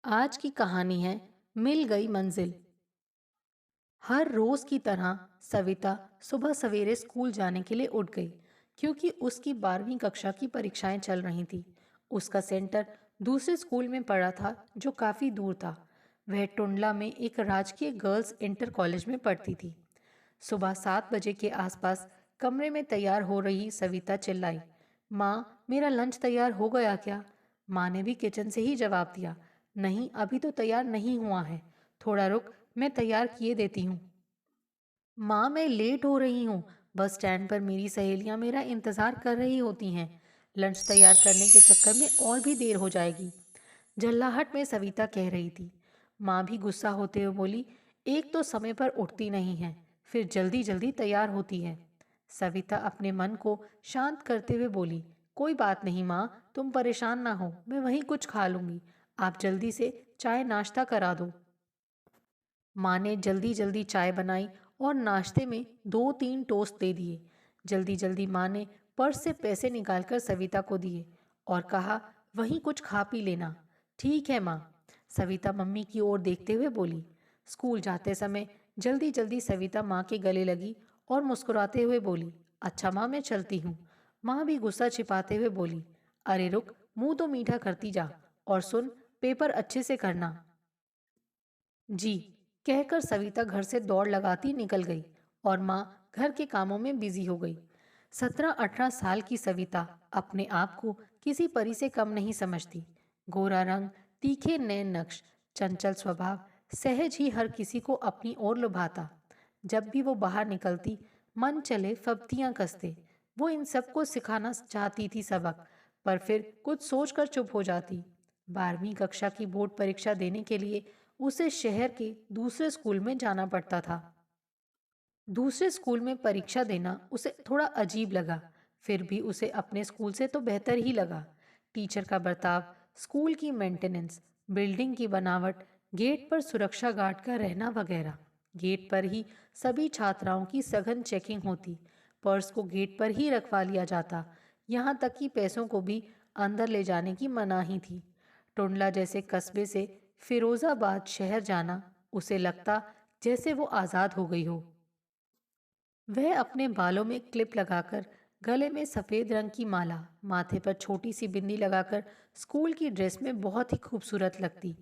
आज की कहानी है मिल गई मंजिल। हर रोज की तरह सविता सुबह सवेरे स्कूल जाने के लिए उठ गई क्योंकि उसकी 12वीं कक्षा की परीक्षाएं चल रही थी। उसका सेंटर दूसरे स्कूल में पड़ा था जो काफी दूर था। वह टुंडला में एक राजकीय गर्ल्स इंटर कॉलेज में पढ़ती थी। सुबह 7 बजे के आसपास कमरे में तैयार हो रही सविता चिल्लाई, माँ, मेरा लंच तैयार हो गया क्या? माँ ने भी किचन से ही जवाब दिया, नहीं, अभी तो तैयार नहीं हुआ है। थोड़ा रुक, मैं तैयार किए देती हूँ। माँ, मैं लेट हो रही हूँ। बस स्टैंड पर मेरी सहेलियाँ मेरा इंतज़ार कर रही होती हैं। लंच तैयार करने के चक्कर में और भी देर हो जाएगी। झल्लाहट में सविता कह रही थी। माँ भी गुस्सा होते हुए बोली, एक तो समय पर उठती नहीं है, फिर जल्दी जल्दी तैयार होती है। सविता अपने मन को शांत करते हुए बोली, कोई बात नहीं माँ, तुम परेशान ना हो, मैं वहीं कुछ खा लूंगी। आप जल्दी से चाय नाश्ता करा दो। माँ ने जल्दी जल्दी चाय बनाई और नाश्ते में 2-3 टोस्ट दे दिए। जल्दी जल्दी माँ ने पर्स से पैसे निकालकर सविता को दिए और कहा, वहीं कुछ खा पी लेना। ठीक है माँ। सविता मम्मी की ओर देखते हुए बोली। स्कूल जाते समय जल्दी जल्दी सविता माँ के गले लगी और मुस्कुराते हुए बोली, अच्छा माँ, मैं चलती हूँ। माँ भी गुस्सा छिपाते हुए बोली, अरे रुक, मुंह तो मीठा करती जा, और सुन, पेपर अच्छे से करना। जी, कहकर सविता घर से दौड़ लगाती निकल गई और माँ घर के कामों में बिजी हो गई। 17-18 साल की सविता अपने आप को किसी परी से कम नहीं समझती। गोरा रंग, तीखे नैन नक्श, चंचल स्वभाव, सहज ही हर किसी को अपनी ओर लुभाता। जब भी वो बाहर निकलती, मन चले फब्तियां कसते। वो इन सबको सिखाना चाहती थी सबक, पर फिर कुछ सोचकर चुप हो जाती। 12वीं कक्षा की बोर्ड परीक्षा देने के लिए उसे शहर के दूसरे स्कूल में जाना पड़ता था। दूसरे स्कूल में परीक्षा देना उसे थोड़ा अजीब लगा, फिर भी उसे अपने स्कूल से तो बेहतर ही लगा। टीचर का बर्ताव, स्कूल की मेंटेनेंस, बिल्डिंग की बनावट, गेट पर सुरक्षा गार्ड का रहना वगैरह। गेट पर ही सभी छात्राओं की सघन चेकिंग होती। पर्स को गेट पर ही रखवा लिया जाता। यहाँ तक कि पैसों को भी अंदर ले जाने की मनाही थी। टुंडला जैसे कस्बे से फिरोजाबाद शहर जाना उसे लगता जैसे वो आज़ाद हो गई हो। वह अपने बालों में क्लिप लगाकर, गले में सफेद रंग की माला, माथे पर छोटी सी बिंदी लगाकर स्कूल की ड्रेस में बहुत ही खूबसूरत लगती।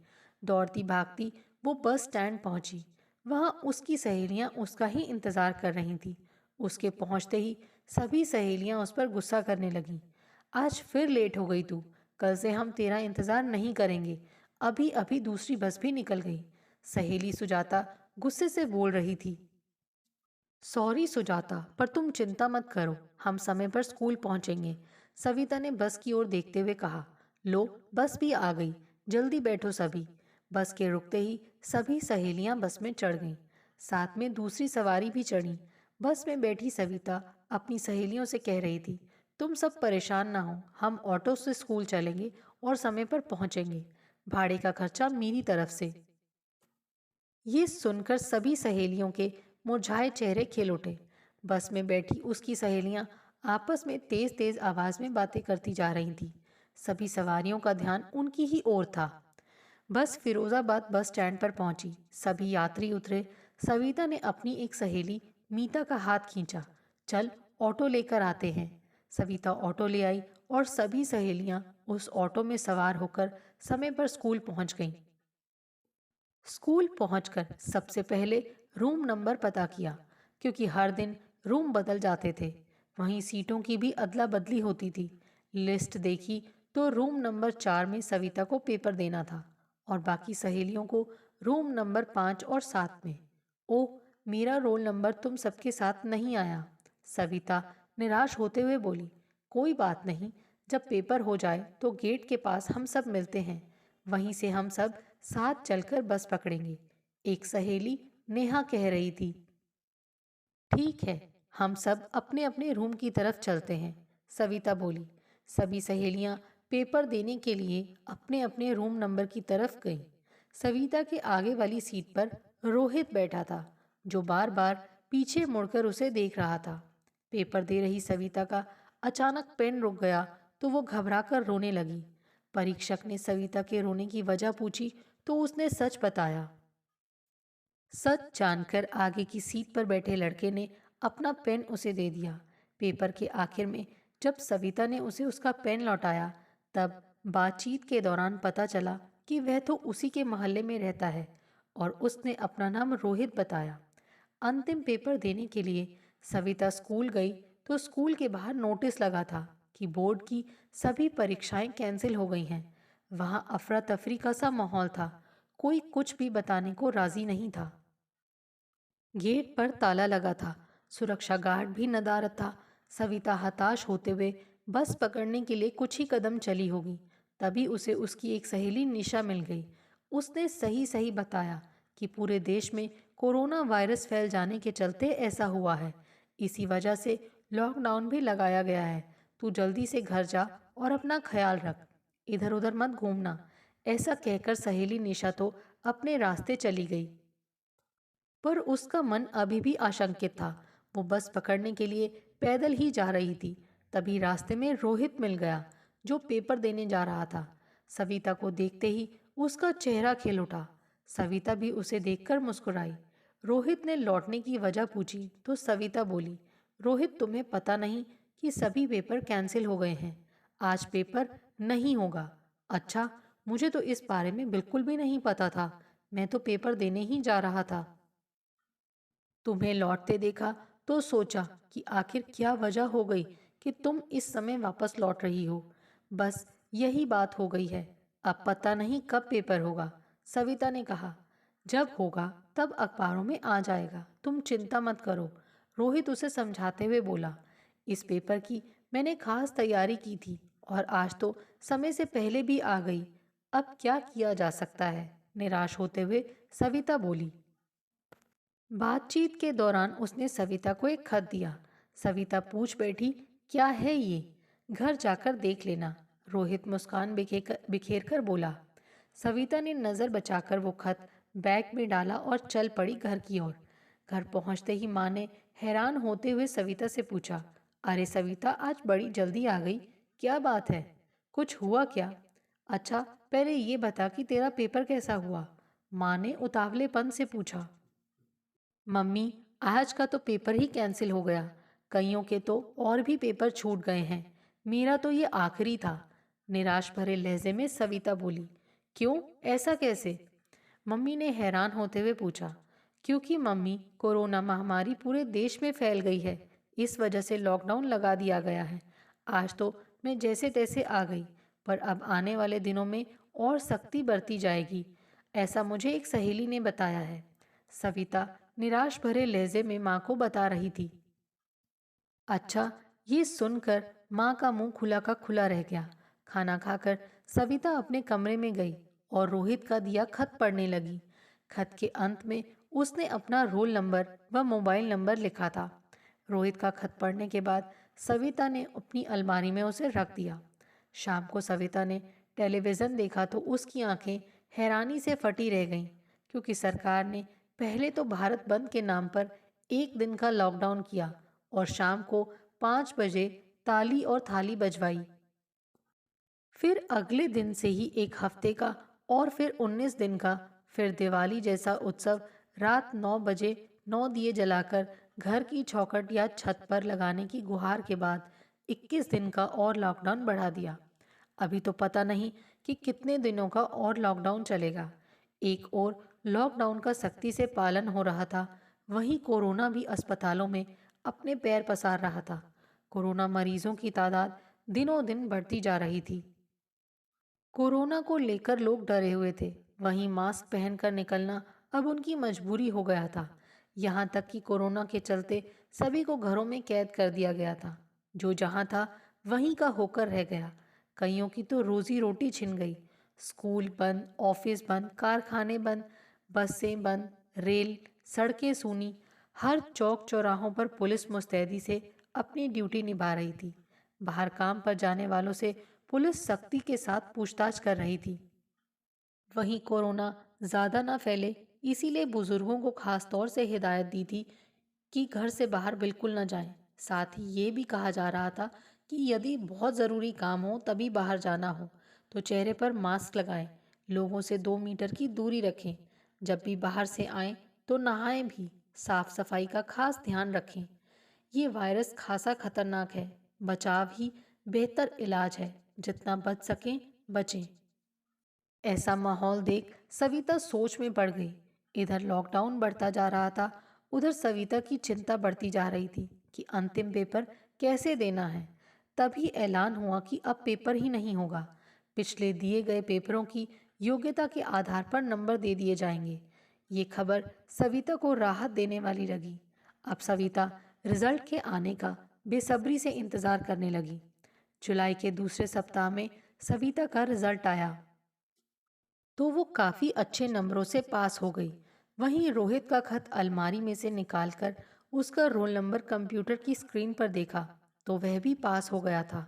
दौड़ती भागती वो बस स्टैंड पहुंची। वहां उसकी सहेलियां उसका ही इंतजार कर रही थीं। उसके पहुंचते ही सभी सहेलियां उस पर गुस्सा करने लगीं। आज फिर लेट हो गई तू। कल से हम तेरा इंतजार नहीं करेंगे। अभी अभी दूसरी बस भी निकल गई। सहेली सुजाता गुस्से से बोल रही थी। सॉरी सुजाता, पर तुम चिंता मत करो, हम समय पर स्कूल पहुंचेंगे। सविता ने बस की ओर देखते हुए कहा। लो, बस भी आ गई, जल्दी बैठो सभी। बस के रुकते ही सभी सहेलियां बस में चढ़ गईं। साथ में दूसरी सवारी भी चढ़ी। बस में बैठी सविता अपनी सहेलियों से कह रही थी, तुम सब परेशान ना हो, हम ऑटो से स्कूल चलेंगे और समय पर पहुंचेंगे। भाड़े का खर्चा मेरी तरफ से। ये सुनकर सभी सहेलियों के मुरझाए चेहरे खिल उठे। बस में बैठी उसकी सहेलियां आपस में तेज तेज आवाज में बातें करती जा रही थीं। सभी सवारियों का ध्यान उनकी ही ओर था। बस फिरोजाबाद बस स्टैंड पर पहुंची। सभी यात्री उतरे। सविता ने अपनी एक सहेली मीता का हाथ खींचा। चल, ऑटो लेकर आते हैं। सविता ऑटो ले आई और सभी सहेलियां उस ऑटो में सवार होकर समय पर स्कूल पहुंच गईं। स्कूल पहुंचकर सबसे पहले रूम नंबर पता किया, क्योंकि हर दिन रूम बदल जाते थे। वहीं सीटों की भी अदला बदली होती थी। लिस्ट देखी तो रूम नंबर 4 में सविता को पेपर देना था और बाकी सहेलियों को रूम नंबर 5 और 7 में। ओह, मेरा रोल नंबर तुम सबके साथ नहीं आया। सविता निराश होते हुए बोली, कोई बात नहीं, जब पेपर हो जाए तो गेट के पास हम सब मिलते हैं। वहीं से हम सब साथ चलकर बस पकड़ेंगे। एक सहेली नेहा कह रही थी। ठीक है, हम सब अपने अपने रूम की तरफ चलते हैं, सविता बोली। सभी सहेलियां पेपर देने के लिए अपने अपने रूम नंबर की तरफ गईं। सविता के आगे वाली सीट पर रोहित बैठा था, जो बार बार पीछे मुड़कर उसे देख रहा था। पेपर दे रही सविता का अचानक पेन रुक गया तो वो घबराकर रोने लगी। परीक्षक ने सविता के रोने की वजह पूछी तो उसने सच बताया। सच जानकर आगे की सीट पर बैठे लड़के ने अपना पेन उसे दे दिया। पेपर के आखिर में जब सविता ने उसे उसका पेन लौटाया, तब बातचीत के दौरान पता चला कि वह तो उसी के मोहल्ले में रहता है और उसने अपना नाम रोहित बताया। अंतिम पेपर देने के लिए सविता स्कूल गई तो स्कूल के बाहर नोटिस लगा था कि बोर्ड की सभी परीक्षाएं कैंसिल हो गई हैं। वहां अफरा तफरी का सा माहौल था। कोई कुछ भी बताने को राजी नहीं था। गेट पर ताला लगा था। सुरक्षा गार्ड भी नदारद था। सविता हताश होते हुए बस पकड़ने के लिए कुछ ही कदम चली होगी, तभी उसे उसकी एक सहेली निशा मिल गई। उसने सही सही बताया कि पूरे देश में कोरोना वायरस फैल जाने के चलते ऐसा हुआ है। इसी वजह से लॉकडाउन भी लगाया गया है। तू जल्दी से घर जा और अपना ख्याल रख। इधर उधर मत घूमना। ऐसा कहकर सहेली निशा तो अपने रास्ते चली गई। पर उसका मन अभी भी आशंकित था। वो बस पकड़ने के लिए पैदल ही जा रही थी। तभी रास्ते में रोहित मिल गया, जो पेपर देने जा रहा था। सविता को देखते ही उसका चेहरा खिल उठा। सविता भी उसे देखकर मुस्कुराई। रोहित ने लौटने की वजह पूछी तो सविता बोली, रोहित, तुम्हें पता नहीं कि सभी पेपर कैंसिल हो गए हैं। आज पेपर नहीं होगा। अच्छा, मुझे तो इस बारे में बिल्कुल भी नहीं पता था। मैं तो पेपर देने ही जा रहा था। तुम्हें लौटते देखा तो सोचा कि आखिर क्या वजह हो गई कि तुम इस समय वापस लौट रही हो। बस यही बात हो गई है। अब पता नहीं कब पेपर होगा। सविता ने कहा, जब होगा तब अखबारों में आ जाएगा, तुम चिंता मत करो। रोहित उसे समझाते हुए बोला, इस पेपर की मैंने खास तैयारी की थी और आज तो समय से पहले भी आ गई। अब क्या किया जा सकता है। निराश होते हुए सविता बोली। बातचीत के दौरान उसने सविता को एक खत दिया। सविता पूछ बैठी, क्या है ये? घर जाकर देख लेना। रोहित मुस्कान बिखेर कर बोला। सविता ने नज़र बचाकर वो खत बैग में डाला और चल पड़ी घर की ओर। घर पहुंचते ही माँ ने हैरान होते हुए सविता से पूछा, अरे सविता, आज बड़ी जल्दी आ गई। क्या बात है? कुछ हुआ क्या? अच्छा, पहले ये बता कि तेरा पेपर कैसा हुआ? माँ ने उतावलेपन से पूछा। मम्मी, आज का तो पेपर ही कैंसिल हो गया। कईयों के तो और भी पेपर छूट गए हैं। मेरा तो ये आखिरी था। निराश भरे लहजे में सविता बोली। क्यों? ऐसा कैसे? मम्मी ने हैरान होते हुए पूछा। क्योंकि मम्मी, कोरोना महामारी पूरे देश में फैल गई है। इस वजह से लॉकडाउन लगा दिया गया है। आज तो मैं जैसे तैसे आ गई, पर अब आने वाले दिनों में और सख्ती बरती जाएगी। ऐसा मुझे एक सहेली ने बताया है। सविता निराश भरे लहजे में माँ को बता रही थी। अच्छा, ये सुनकर माँ का मुंह खुला का खुला रह गया। खाना खाकर सविता अपने कमरे में गई और रोहित का दिया खत पढ़ने लगी। खत के अंत में उसने अपना रोल नंबर व मोबाइल नंबर लिखा था। रोहित का खत पढ़ने के बाद सविता ने अपनी अलमारी में उसे रख दिया। शाम को सविता ने टेलीविज़न देखा तो उसकी आंखें हैरानी से फटी रह गईं, क्योंकि सरकार ने पहले तो भारत बंद के नाम पर एक दिन का लॉकडाउन किया और शाम को 5 बजे ताली और थाली बजवाई। फिर अगले दिन से ही एक हफ्ते का और फिर 19 दिन का, फिर दिवाली जैसा उत्सव रात 9 बजे 9 दिए जलाकर घर की चौखट या छत पर लगाने की गुहार के बाद 21 दिन का और लॉकडाउन बढ़ा दिया। अभी तो पता नहीं कि कितने दिनों का और लॉकडाउन चलेगा। एक और लॉकडाउन का सख्ती से पालन हो रहा था, वहीं कोरोना भी अस्पतालों में अपने पैर पसार रहा था। कोरोना मरीजों की तादाद दिनों दिन बढ़ती जा रही थी। कोरोना को लेकर लोग डरे हुए थे, वहीं मास्क पहनकर निकलना अब उनकी मजबूरी हो गया था। यहाँ तक कि कोरोना के चलते सभी को घरों में कैद कर दिया गया था। जो जहाँ था वहीं का होकर रह गया। कईयों की तो रोजी रोटी छिन गई। स्कूल बंद, ऑफिस बंद, कारखाने बंद, बसें बंद, रेल, सड़कें सूनी। हर चौक चौराहों पर पुलिस मुस्तैदी से अपनी ड्यूटी निभा रही थी। बाहर काम पर जाने वालों से पुलिस सख्ती के साथ पूछताछ कर रही थी। वहीं कोरोना ज़्यादा ना फैले, इसीलिए बुजुर्गों को खास तौर से हिदायत दी थी कि घर से बाहर बिल्कुल न जाएं। साथ ही ये भी कहा जा रहा था कि यदि बहुत ज़रूरी काम हो तभी बाहर जाना हो तो चेहरे पर मास्क लगाएं, लोगों से 2 मीटर की दूरी रखें, जब भी बाहर से आएं तो नहाएं भी, साफ सफाई का खास ध्यान रखें। ये वायरस खासा खतरनाक है, बचाव ही बेहतर इलाज है, जितना बच सकें बचें। ऐसा माहौल देख सविता सोच में पड़ गई। इधर लॉकडाउन बढ़ता जा रहा था, उधर सविता की चिंता बढ़ती जा रही थी कि अंतिम पेपर कैसे देना है। तभी ऐलान हुआ कि अब पेपर ही नहीं होगा, पिछले दिए गए पेपरों की योग्यता के आधार पर नंबर दे दिए जाएंगे। ये खबर सविता को राहत देने वाली लगी। अब सविता रिजल्ट के आने का बेसब्री से इंतजार करने लगी। जुलाई के दूसरे सप्ताह में सविता का रिजल्ट आया तो वो काफी अच्छे नंबरों से पास हो गई। वहीं रोहित का खत अलमारी में से निकालकर उसका रोल नंबर कंप्यूटर की स्क्रीन पर देखा तो वह भी पास हो गया था।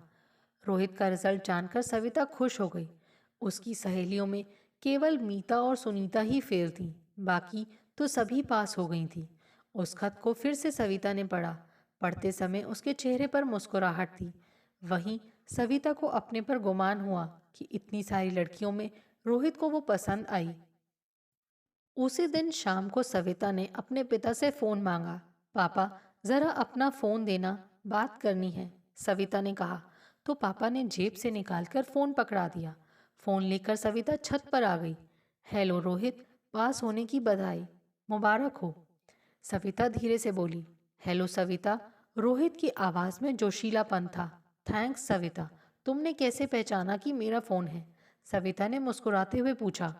रोहित का रिजल्ट जानकर सविता खुश हो गई। उसकी सहेलियों में केवल मीता और सुनीता ही फेल थीं, बाकी तो सभी पास हो गई थीं। उस खत को फिर से सविता ने पढ़ा। पढ़ते समय उसके चेहरे पर मुस्कुराहट थी। वहीं सविता को अपने पर गुमान हुआ कि इतनी सारी लड़कियों में रोहित को वो पसंद आई। उसी दिन शाम को सविता ने अपने पिता से फोन मांगा। पापा, जरा अपना फोन देना, बात करनी है, सविता ने कहा। तो पापा ने जेब से निकालकर फोन पकड़ा दिया। फोन लेकर सविता छत पर आ गई। हेलो रोहित, पास होने की बधाई, मुबारक हो, सविता धीरे से बोली। हेलो सविता, रोहित की आवाज में जोशीलापन था। थैंक्स सविता, तुमने कैसे पहचाना कि मेरा फोन है, सविता ने मुस्कुराते हुए पूछा।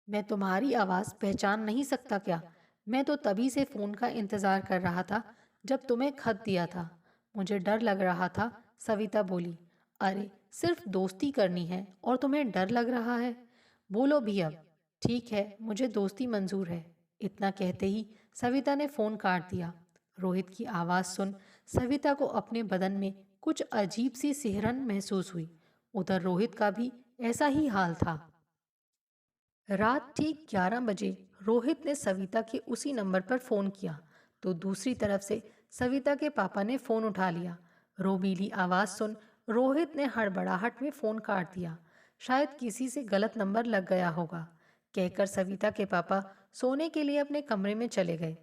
मैं तुम्हारी आवाज पहचान नहीं सकता क्या? मैं तो तभी से फोन का इंतजार कर रहा था जब तुम्हें खत दिया था। मुझे डर लग रहा था, सविता बोली। अरे, सिर्फ दोस्ती करनी है और तुम्हें डर लग रहा है? बोलो भी अब। ठीक है, मुझे दोस्ती मंजूर है। इतना कहते ही सविता ने फोन काट दिया। रोहित की आवाज सुन सविता को अपने बदन में कुछ अजीब सी सिहरन महसूस हुई। उधर रोहित का भी ऐसा ही हाल था। रात ठीक 11 बजे रोहित ने सविता के उसी नंबर पर फोन किया तो दूसरी तरफ से सविता के पापा ने फोन उठा लिया। रोबीली आवाज सुन रोहित ने हड़बड़ाहट में फोन काट दिया। शायद किसी से गलत नंबर लग गया होगा, कहकर सविता के पापा सोने के लिए अपने कमरे में चले गए।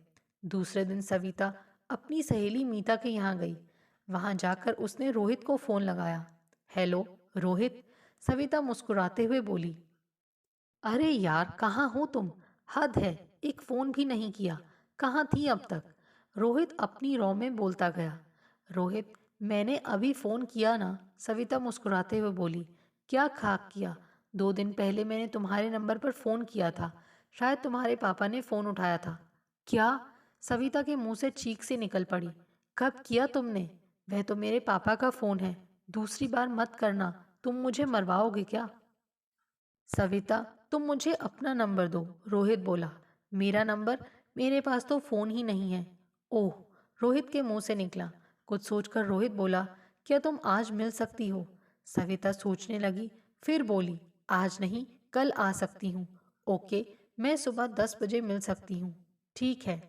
दूसरे दिन सविता अपनी सहेली मीता के यहाँ गई। वहां जाकर उसने रोहित को फोन लगाया। हेलो रोहित, सविता मुस्कुराते हुए बोली। अरे यार, कहाँ हो तुम? हद है, एक फोन भी नहीं किया। कहाँ थी अब तक? रोहित अपनी रौ में बोलता गया। रोहित, मैंने अभी फोन किया ना, सविता मुस्कुराते हुए बोली। क्या खाक किया? 2 दिन पहले मैंने तुम्हारे नंबर पर फोन किया था, शायद तुम्हारे पापा ने फोन उठाया था। क्या? सविता के मुंह से चीख से निकल पड़ी। कब किया तुमने? वह तो मेरे पापा का फोन है, दूसरी बार मत करना, तुम मुझे मरवाओगे क्या? सविता, तुम मुझे अपना नंबर दो, रोहित बोला। मेरा नंबर? मेरे पास तो फोन ही नहीं है। ओह, रोहित के मुंह से निकला। कुछ सोचकर रोहित बोला, क्या तुम आज मिल सकती हो? सविता सोचने लगी, फिर बोली, आज नहीं, कल आ सकती हूँ। ओके, मैं सुबह 10 बजे मिल सकती हूँ। ठीक है।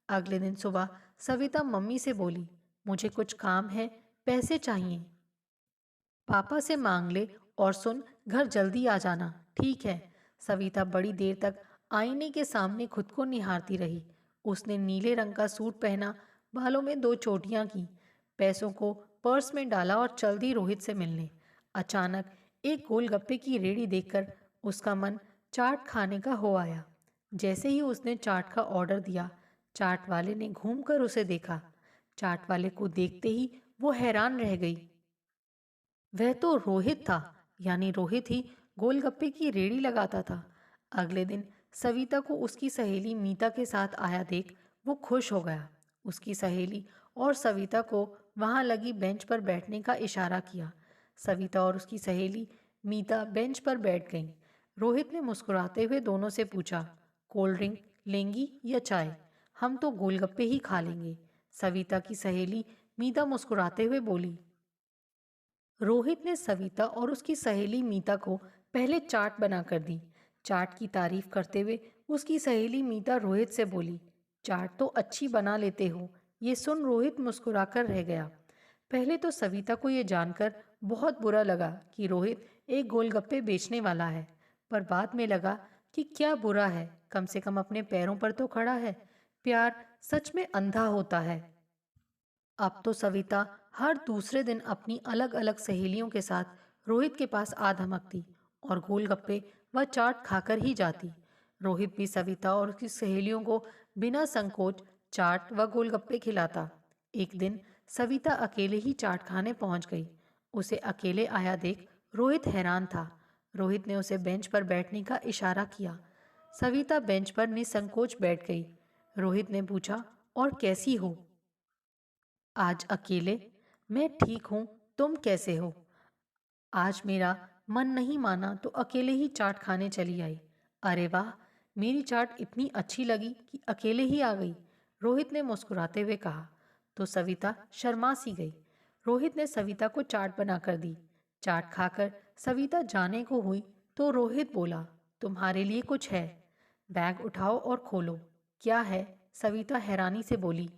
अगले दिन सुबह सविता मम्मी से बोली, मुझे कुछ काम है, पैसे चाहिए, पापा से मांग ले, और सुन, घर जल्दी आ जाना, ठीक है? सविता बड़ी देर तक आईने के सामने खुद को निहारती रही। उसने नीले रंग का सूट पहना, बालों में 2 चोटियां की, पैसों को पर्स में डाला और चल दी रोहित से मिलने। अचानक एक गोलगप्पे की रेड़ी देखकर उसका मन चाट खाने का हो आया। जैसे ही उसने चाट का ऑर्डर दिया, चाट वाले ने घूमकर उसे देखा। चाट वाले को देखते ही वो हैरान रह गई। वह तो रोहित था, यानी रोहित ही गोलगप्पे की रेड़ी लगाता था। अगले दिन सविता को उसकी सहेली मीता के साथ आया देख वो खुश हो गया। उसकी सहेली और सविता को वहां लगी बेंच पर बैठने का इशारा किया। सविता और उसकी सहेली मीता बेंच पर बैठ गईं। रोहित ने मुस्कुराते हुए दोनों से पूछा, कोल्ड ड्रिंक लेंगी या चाय? हम तो गोलगप्पे ही खा लेंगे, सविता की सहेली मीता मुस्कुराते हुए बोली। रोहित ने सविता और उसकी सहेली मीता को पहले चाट बनाकर दी। चाट की तारीफ करते हुए उसकी सहेली मीता रोहित से बोली, चाट तो अच्छी बना लेते हो। ये सुन रोहित मुस्कुराकर रह गया। पहले तो सविता को ये जानकर बहुत बुरा लगा कि रोहित एक गोलगप्पे बेचने वाला है। पर बाद में लगा कि क्या बुरा है, कम से कम अपने पैरों पर तो खड़ा है। प्यार सच में अंधा होता है। अब तो सविता हर दूसरे दिन अपनी अलग अलग सहेलियों के साथ रोहित के पास आ धमकती और गोलगप्पे व चाट खाकर ही जाती। रोहित भी सविता और उसकी सहेलियों को बिना संकोच चाट व गोलगप्पे खिलाता। एक दिन सविता अकेले ही चाट खाने पहुंच गई। उसे अकेले आया देख रोहित हैरान था। रोहित ने उसे बेंच पर बैठने का इशारा किया। सविता बेंच पर निसंकोच बैठ गई। रोहित ने पूछा, और कैसी हो? आज अकेले? मैं ठीक हूँ, तुम कैसे हो? आज मेरा मन नहीं माना तो अकेले ही चाट खाने चली आई। अरे वाह, मेरी चाट इतनी अच्छी लगी कि अकेले ही आ गई, रोहित ने मुस्कुराते हुए कहा। तो सविता शर्मा सी गई। रोहित ने सविता को चाट बनाकर दी। चाट खाकर सविता जाने को हुई तो रोहित बोला, तुम्हारे लिए कुछ है, बैग उठाओ और खोलो। क्या है? सविता हैरानी से बोली।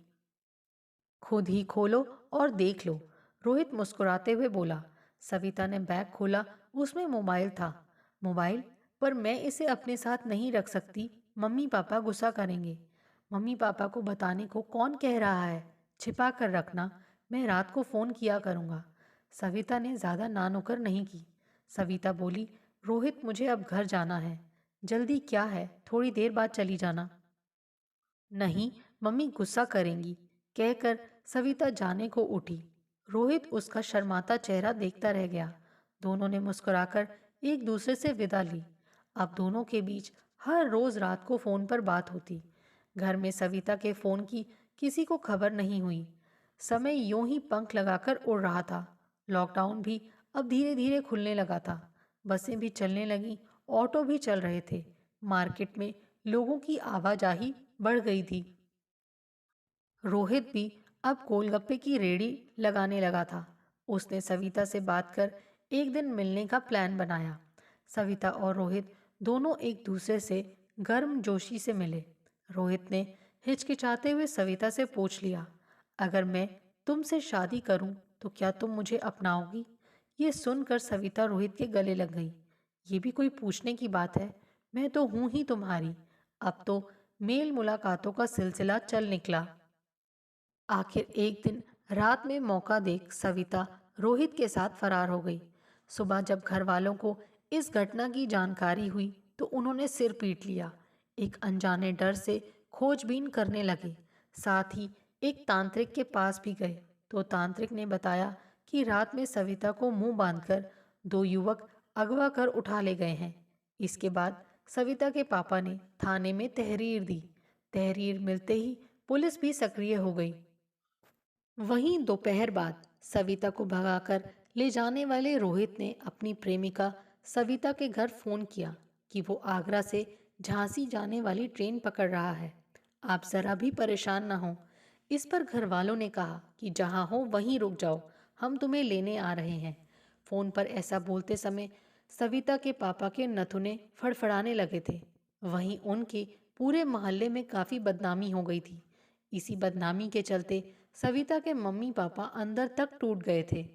खुद ही खोलो और देख लो, रोहित मुस्कुराते हुए बोला। सविता ने बैग खोला, उसमें मोबाइल था। मोबाइल? पर मैं इसे अपने साथ नहीं रख सकती, मम्मी पापा गुस्सा करेंगे। मम्मी पापा को बताने को कौन कह रहा है? छिपा कर रखना, मैं रात को फ़ोन किया करूँगा। सविता ने ज़्यादा नानुकर नहीं की। सविता बोली, रोहित मुझे अब घर जाना है। जल्दी क्या है, थोड़ी देर बाद चली जाना। नहीं, मम्मी गुस्सा करेंगी, कहकर सविता जाने को उठी। रोहित उसका शर्माता चेहरा देखता रह गया। दोनों ने मुस्कुराकर एक दूसरे से विदा ली। अब दोनों के बीच हर रोज रात को फोन पर बात होती। घर में सविता के फोन की किसी को खबर नहीं हुई। समय यूं ही पंख लगाकर उड़ रहा था। लॉकडाउन भी अब धीरे धीरे खुलने लगा था। बसें भी चलने लगीं, ऑटो भी चल रहे थे। मार्केट में लोगों की आवाजाही बढ़ गई थी। रोहित भी अब गोलगप्पे की रेडी लगाने लगा था। उसने सविता से बात कर एक दिन मिलने का प्लान बनाया। सविता और रोहित दोनों एक दूसरे से गर्म जोशी से मिले। रोहित ने हिचकिचाते हुए सविता से पूछ लिया, अगर मैं तुमसे शादी करूं तो क्या तुम मुझे अपनाओगी? ये सुनकर सविता रोहित के गले लग गई। ये भी कोई पूछने की बात है? मैं तो हूं ही तुम्हारी। अब तो मेल मुलाकातों का सिलसिला चल निकला। आखिर एक दिन रात में मौका देख सविता रोहित के साथ फरार हो गई। सुबह जब घर वालों को इस घटना की जानकारी हुई तो उन्होंने सिर पीट लिया। एक अनजाने डर से खोजबीन करने लगे। साथ ही एक तांत्रिक के पास भी गए तो तांत्रिक ने बताया कि रात में सविता को मुंह बांधकर दो युवक अगवा कर उठा ले गए हैं। इसके बाद सविता के पापा ने थाने में तहरीर दी। तहरीर मिलते ही पुलिस भी सक्रिय हो गई। वहीं दोपहर बाद सविता को भगाकर ले जाने वाले रोहित ने अपनी प्रेमिका सविता के घर फोन किया कि वो आगरा से झांसी जाने वाली ट्रेन पकड़ रहा है। आप जरा भी परेशान ना हो। इस पर घर वालों ने कहा कि जहां हो वहीं रुक जाओ, हम तुम्हें लेने आ रहे हैं। फोन पर ऐसा बोलते समय सविता के पापा के नथुने फड़फड़ाने लगे थे। वहीं उनके पूरे मोहल्ले में काफी बदनामी हो गई थी। इसी बदनामी के चलते सविता के मम्मी पापा अंदर तक टूट गए थे।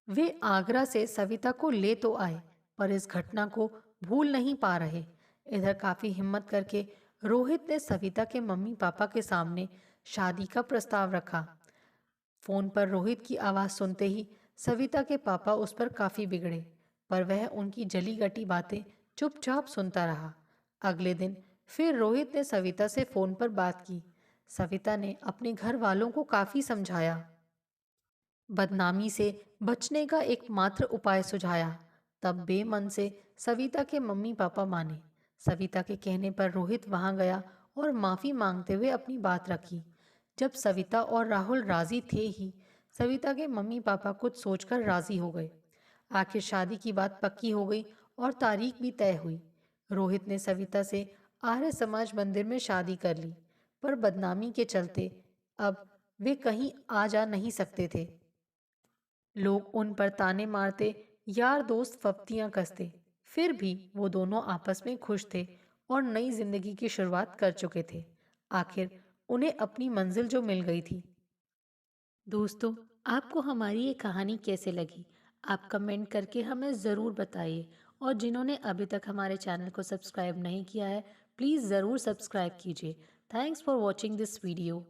वे आगरा से सविता को ले तो आए, पर इस घटना को भूल नहीं पा रहे। इधर काफी हिम्मत करके रोहित ने सविता के मम्मी पापा के सामने शादी का प्रस्ताव रखा। फोन पर रोहित की आवाज सुनते ही सविता के पापा उस पर काफी बिगड़े, पर वह उनकी जली गटी बातें चुपचाप सुनता रहा। अगले दिन फिर रोहित ने सविता से फोन पर बात की। सविता ने अपने घर वालों को काफी समझाया, बदनामी से बचने का एकमात्र उपाय सुझाया। तब बेमन से सविता के मम्मी पापा माने। सविता के कहने पर रोहित वहां गया और माफी मांगते हुए अपनी बात रखी। जब सविता और राहुल राजी थे ही, सविता के मम्मी पापा कुछ सोचकर राजी हो गए। आखिर शादी की बात पक्की हो गई और तारीख भी तय हुई। रोहित ने सविता से आर्य समाज मंदिर में शादी कर ली, पर बदनामी के चलते अब वे कहीं आ जा नहीं सकते थे। लोग उन पर ताने मारते, यार दोस्त फप्तियां कसते। फिर भी वो दोनों आपस में खुश थे और नई जिंदगी की शुरुआत कर चुके थे। आखिर उन्हें अपनी मंजिल जो मिल गई थी। दोस्तों, आपको हमारी ये कहानी कैसे लगी? आप कमेंट करके हमें ज़रूर बताइए और जिन्होंने अभी तक हमारे चैनल को सब्सक्राइब नहीं किया है, प्लीज़ ज़रूर सब्सक्राइब कीजिए। Thanks for watching this video.